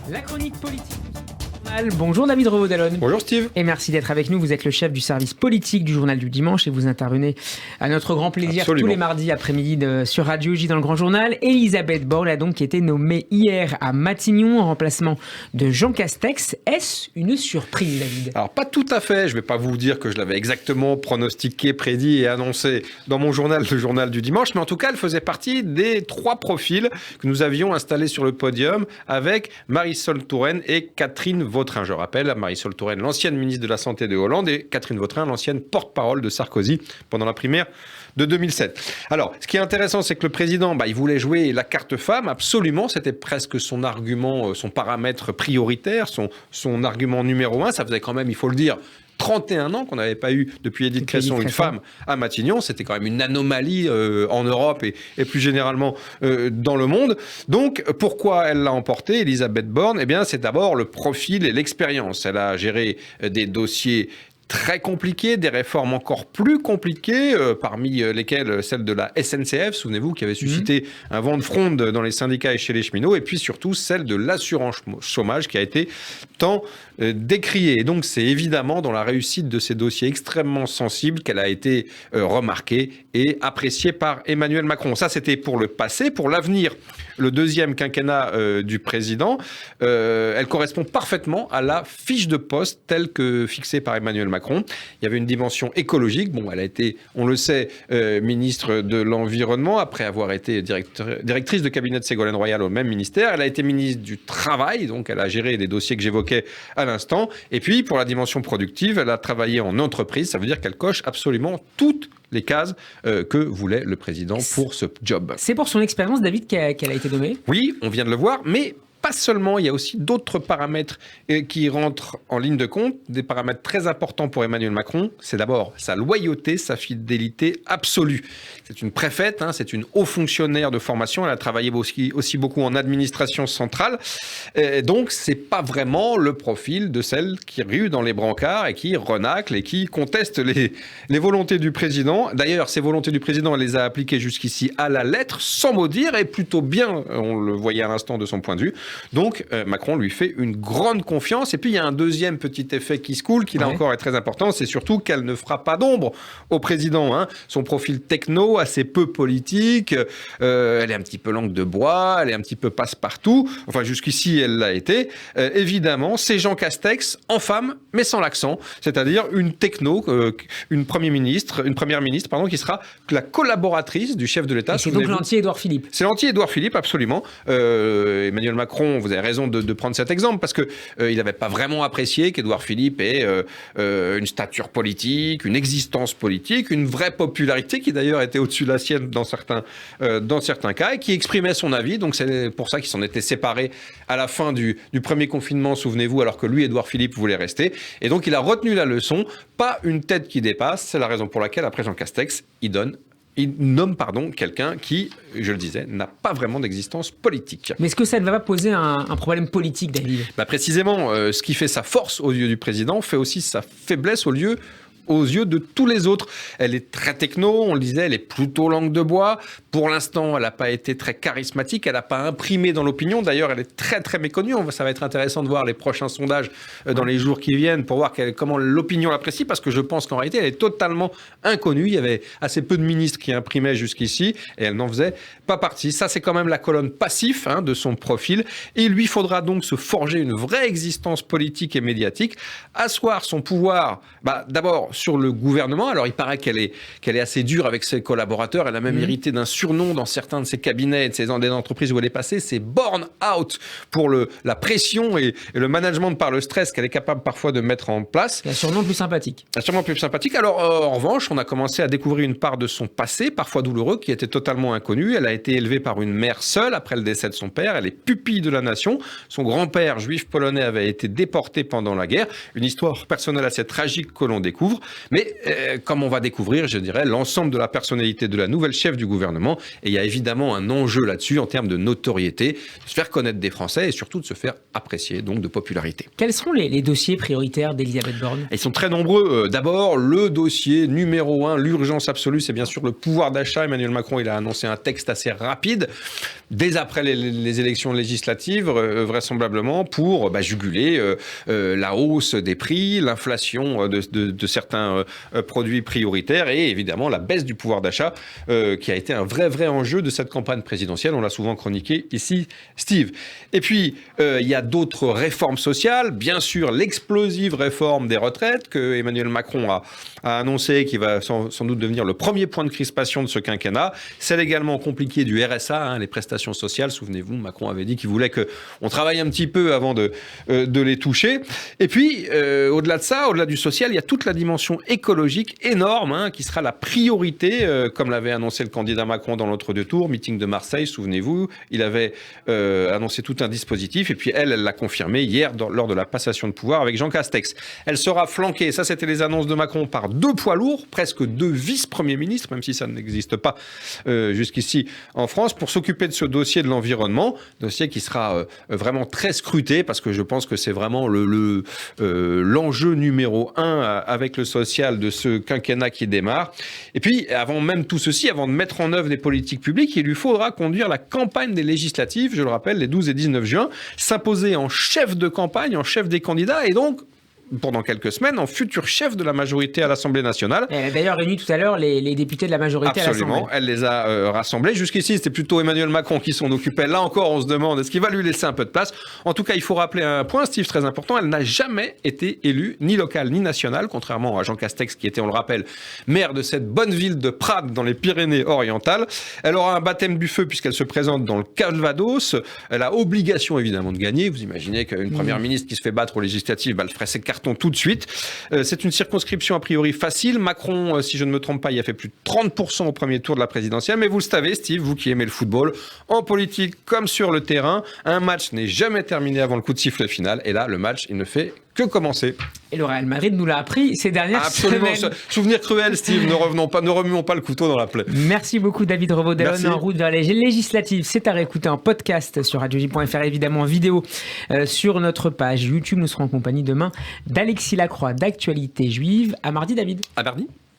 La chronique politique. Bonjour David Revaud-Dallon. Bonjour Steve. Et merci d'être avec nous. Vous êtes le chef du service politique du Journal du Dimanche et vous intervenez à notre grand plaisir tous les mardis après-midi sur Radio J dans le Grand Journal. Elisabeth Borne a donc été nommée hier à Matignon en remplacement de Jean Castex. Est-ce une surprise, David ? Alors pas tout à fait. Je ne vais pas vous dire que je l'avais exactement pronostiqué, prédit et annoncé dans mon journal, le Journal du Dimanche. Mais en tout cas, elle faisait partie des 3 profils que nous avions installés sur le podium avec Marisol Touraine et Catherine Vautrin. Je rappelle, Marisol Touraine, l'ancienne ministre de la Santé de Hollande, et Catherine Vautrin, l'ancienne porte-parole de Sarkozy pendant la primaire de 2007. Alors, ce qui est intéressant, c'est que le président, il voulait jouer la carte femme, absolument. C'était presque son argument, son paramètre prioritaire, son argument numéro 1. Ça faisait quand même, il faut le dire, 31 ans qu'on n'avait pas eu, depuis Édith Cresson, une femme à Matignon. C'était quand même une anomalie en Europe et plus généralement dans le monde. Donc, pourquoi elle l'a emporté, Elisabeth Borne ? Eh bien, c'est d'abord le profil et l'expérience. Elle a géré des dossiers très compliquées, des réformes encore plus compliquées, parmi lesquelles celle de la SNCF, souvenez-vous, qui avait suscité un vent de fronde dans les syndicats et chez les cheminots, et puis surtout celle de l'assurance chômage qui a été tant décriée. Et donc c'est évidemment dans la réussite de ces dossiers extrêmement sensibles qu'elle a été remarquée et appréciée par Emmanuel Macron. Ça, c'était pour le passé. Pour l'avenir, le deuxième quinquennat du président, elle correspond parfaitement à la fiche de poste telle que fixée par Emmanuel Macron. Il y avait une dimension écologique. Bon, elle a été, on le sait, ministre de l'Environnement après avoir été directrice de cabinet de Ségolène Royal au même ministère. Elle a été ministre du Travail, donc elle a géré les dossiers que j'évoquais à l'instant. Et puis, pour la dimension productive, elle a travaillé en entreprise. Ça veut dire qu'elle coche absolument toutes les cases que voulait le président pour ce job. C'est pour son expérience, David, qu'elle a été nommée ? Oui, on vient de le voir, mais pas seulement, il y a aussi d'autres paramètres qui rentrent en ligne de compte, des paramètres très importants pour Emmanuel Macron. C'est d'abord sa loyauté, sa fidélité absolue. C'est une préfète, c'est une haut fonctionnaire de formation, elle a travaillé aussi beaucoup en administration centrale. Donc, c'est pas vraiment le profil de celle qui rue dans les brancards et qui renacle et qui conteste les volontés du président. D'ailleurs, ces volontés du président, elle les a appliquées jusqu'ici à la lettre, sans mot dire, et plutôt bien, on le voyait à l'instant de son point de vue. Donc, Macron lui fait une grande confiance. Et puis, il y a un deuxième petit effet qui se coule, qui là encore est très important, c'est surtout qu'elle ne fera pas d'ombre au président. Son profil techno, assez peu politique, elle est un petit peu langue de bois, elle est un petit peu passe-partout. Enfin, jusqu'ici, elle l'a été. Évidemment, c'est Jean Castex en femme, mais sans l'accent. C'est-à-dire une techno, une première ministre, qui sera la collaboratrice du chef de l'État. Et c'est donc l'anti-Édouard Philippe. C'est l'anti-Édouard Philippe, absolument. Emmanuel Macron, vous avez raison de prendre cet exemple, parce qu'il n'avait pas vraiment apprécié qu'Édouard Philippe ait une stature politique, une existence politique, une vraie popularité qui d'ailleurs était au-dessus de la sienne dans certains cas, et qui exprimait son avis. Donc c'est pour ça qu'ils s'en étaient séparés à la fin du premier confinement, souvenez-vous, alors que lui, Édouard Philippe, voulait rester. Et donc il a retenu la leçon, pas une tête qui dépasse. C'est la raison pour laquelle, après Jean Castex, il nomme quelqu'un qui, je le disais, n'a pas vraiment d'existence politique. Mais est-ce que ça ne va pas poser un problème politique, David ? Précisément, ce qui fait sa force aux yeux du président fait aussi sa faiblesse aux yeux de tous les autres. Elle est très techno, on le disait, elle est plutôt langue de bois. Pour l'instant, elle n'a pas été très charismatique, elle n'a pas imprimé dans l'opinion. D'ailleurs, elle est très très méconnue. Ça va être intéressant de voir les prochains sondages dans les jours qui viennent pour voir comment l'opinion l'apprécie, parce que je pense qu'en réalité, elle est totalement inconnue. Il y avait assez peu de ministres qui imprimaient jusqu'ici et elle n'en faisait pas partie. Ça, c'est quand même la colonne passif de son profil. Et il lui faudra donc se forger une vraie existence politique et médiatique, asseoir son pouvoir, d'abord sur le gouvernement. Alors, il paraît qu'elle est assez dure avec ses collaborateurs. Elle a même hérité d'un surnom dans certains de ses cabinets et des entreprises où elle est passée. C'est Born Out pour la pression et le management par le stress qu'elle est capable parfois de mettre en place. Un surnom plus sympathique. Un surnom plus sympathique. Alors, en revanche, on a commencé à découvrir une part de son passé, parfois douloureux, qui était totalement inconnue. Elle a été élevée par une mère seule après le décès de son père. Elle est pupille de la nation. Son grand-père, juif polonais, avait été déporté pendant la guerre. Une histoire personnelle assez tragique que l'on découvre. Mais comme on va découvrir, je dirais, l'ensemble de la personnalité de la nouvelle chef du gouvernement, et il y a évidemment un enjeu là-dessus en termes de notoriété, de se faire connaître des Français et surtout de se faire apprécier, donc de popularité. Quels seront les dossiers prioritaires d'Elisabeth Borne ? Ils sont très nombreux. D'abord, le dossier numéro 1, l'urgence absolue, c'est bien sûr le pouvoir d'achat. Emmanuel Macron, il a annoncé un texte assez rapide, dès après les élections législatives, vraisemblablement, pour juguler la hausse des prix, l'inflation de certains produits prioritaires et évidemment la baisse du pouvoir d'achat, qui a été un vrai enjeu de cette campagne présidentielle. On l'a souvent chroniqué ici, Steve. Et puis, il y a d'autres réformes sociales. Bien sûr, l'explosive réforme des retraites que Emmanuel Macron a annoncé, qui va sans doute devenir le premier point de crispation de ce quinquennat. Celle également compliquée du RSA, les prestations sociales. Souvenez-vous, Macron avait dit qu'il voulait qu'on travaille un petit peu avant de les toucher. Et puis, au-delà de ça, au-delà du social, il y a toute la dimension écologique énorme, qui sera la priorité, comme l'avait annoncé le candidat Macron dans l'entre-deux tours, meeting de Marseille, souvenez-vous. Il avait annoncé tout un dispositif et puis elle l'a confirmé hier lors de la passation de pouvoir avec Jean Castex. Elle sera flanquée, ça c'était les annonces de Macron, par 2 poids lourds, presque 2 vice-premiers ministres, même si ça n'existe pas jusqu'ici en France, pour s'occuper de ce dossier de l'environnement, dossier qui sera vraiment très scruté parce que je pense que c'est vraiment l'enjeu numéro 1 avec le social de ce quinquennat qui démarre. Et puis, avant même tout ceci, avant de mettre en œuvre des politiques publiques, il lui faudra conduire la campagne des législatives, je le rappelle, les 12 et 19 juin, s'imposer en chef de campagne, en chef des candidats et donc pendant quelques semaines, en futur chef de la majorité à l'Assemblée nationale. Elle a d'ailleurs réuni tout à l'heure les députés de la majorité. Absolument, à l'Assemblée. Elle les a rassemblés. Jusqu'ici, c'était plutôt Emmanuel Macron qui s'en occupait. Là encore, on se demande, est-ce qu'il va lui laisser un peu de place ? En tout cas, il faut rappeler un point, Steve, très important. Elle n'a jamais été élue, ni locale, ni nationale, contrairement à Jean Castex, qui était, on le rappelle, maire de cette bonne ville de Prades, dans les Pyrénées-Orientales. Elle aura un baptême du feu, puisqu'elle se présente dans le Calvados. Elle a obligation, évidemment, de gagner. Vous imaginez qu'une première ministre qui se fait battre aux législatives, elle ferait ses cartons tout de suite. C'est une circonscription a priori facile. Macron, si je ne me trompe pas, il a fait plus de 30% au premier tour de la présidentielle. Mais vous le savez, Steve, vous qui aimez le football, en politique comme sur le terrain, un match n'est jamais terminé avant le coup de sifflet final. Et là, le match, il ne fait que commencer. Et le Real Madrid nous l'a appris ces dernières semaines. Souvenir cruel, Steve. Ne remuons pas le couteau dans la plaie. Merci beaucoup, David Revaud-Dallon. En route vers les législatives. C'est à réécouter en podcast sur radioj.fr, évidemment en vidéo sur notre page YouTube. Nous serons en compagnie demain d'Alexis Lacroix d'Actualité Juive. À mardi, David. À mardi.